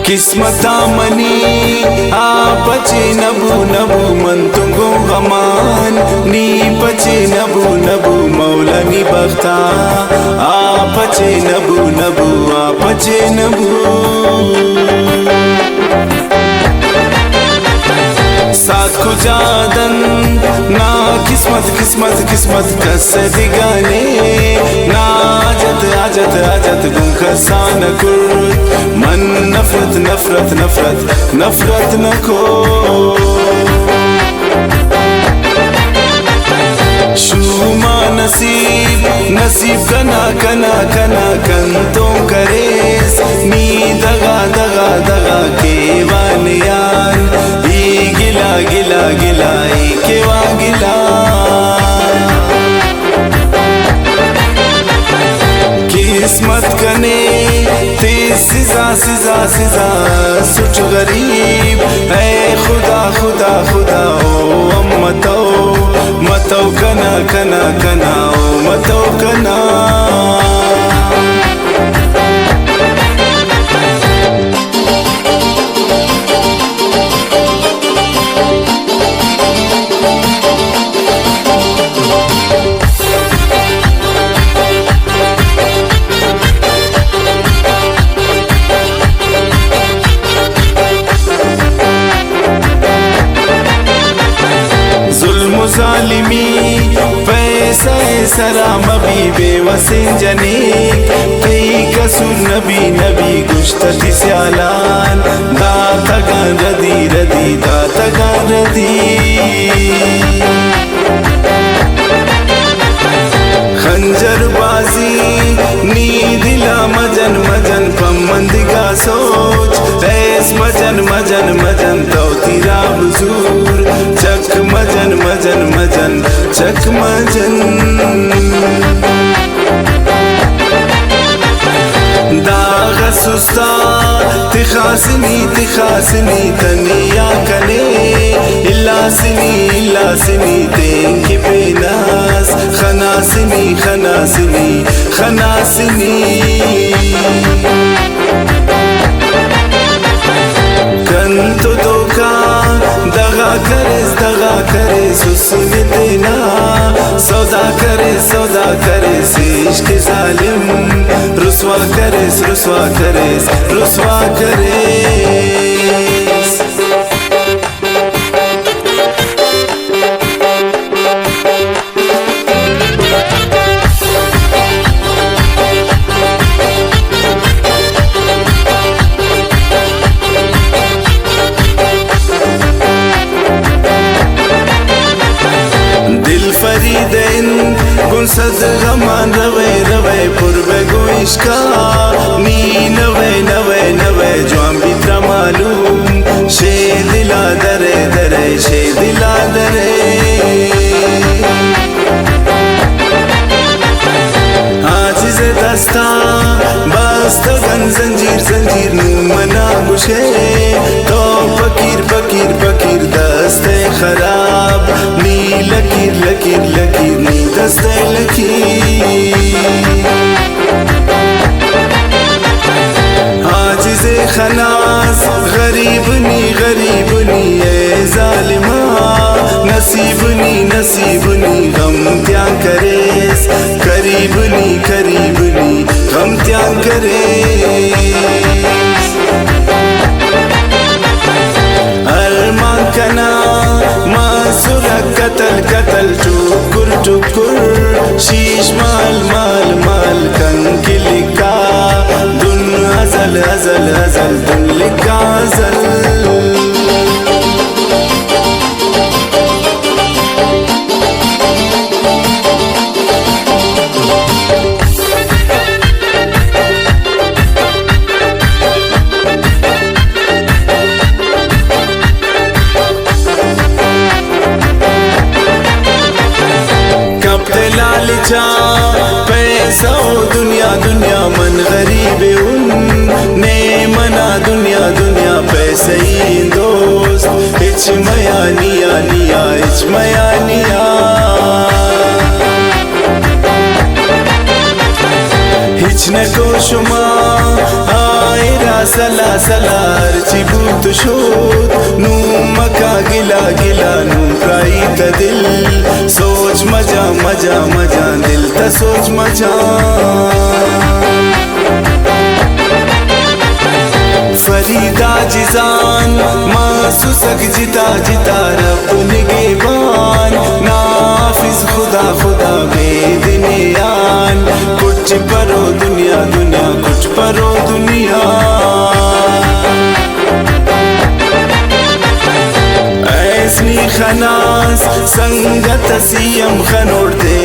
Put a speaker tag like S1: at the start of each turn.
S1: किस्मता money आपचे नबू नबू मंतुगो Gaman नी पचे नबू नबू मौला नी बख्ता आपचे नबू नबू आपचे नबू साथ खुजादन ना किस्मत किस्मत किस्मत कस दिगाने ना आजत आजत आजत गुम खसान कुर्त मन नफरत नफरत नफरत नफरत नको शुमा नसीब नसीब कना कना कना कंतों करेस नी दगा दगा दगा के वानियान गिला गिला गिला केवा गिला किस्मत कने तेज सिजा सिजा सिजा सुच गरीब है खुदा खुदा खुदा ओ अम्मतो मतो कना कना कना ओ मतो कना ज़ालिमी पैसा सराम भी बेवसिन जने कई कसुर नबी नबी गुश्तती स्यालान दाता गान रदी रदी दाता गान रदी खंजर बाजी नी दिला मजन मजन पमंदिगा सोच ऐस मजन मजन मजन तो तीरा बुजूर चक मजन मजन मजन चक मजन दाग सुस्ता तिखासनी तिखासनी तनिया कने इल्लासनी तेंगे बेनास खनासनी खनासनी खनासनी कंतो धोखा दगा करे सुन देना सौदा करे इश्क जालिम रुसवा करे रुसवा करे फरीदेन गुंसद गमान रवे रवे पुरबे गोइश्का नी नवे नवे नवे ज्वाम बित्रा मालूम शे दिला दरे दरे शे दिला दरे आजिज़े दस्ता बस्तगन जंजीर जंजीर नू मना गुशे तो फकीर फकीर फकीर दस्ते खराब नी लकीर लकीर लकीर नी दस्ते लकीर आजिज़े खनास गरीब नी ए जालिमा नसीब नी गम त्या करेस करीब नी गम त्या करेस अरमान कना मासुरा कतल कतल टुकुर टुकुर शीश माल माल माल कंकी लिखा दुन अजल अजल अजल दुन लिखा अजल पैसा दुनिया दुनिया मन गरीब उन ने मना दुनिया दुनिया पैसे ही दोस्त इच मया निया निया इच मया निया हिच न को शुमा मेरा सला सला हरची बूत शोध नू मका गिला गिला नू प्राई त दिल सोच मजा मजा मजा दिल त सोच मजा फरीदा जिजान मासू सक जिता जिता रब निगेबान नाफिज खुदा खुदा बेदनियान कुछ परो दुनिया दुनिया कुछ परो दुनिया ऐसनी खनास संगत सियम खनोड़ दे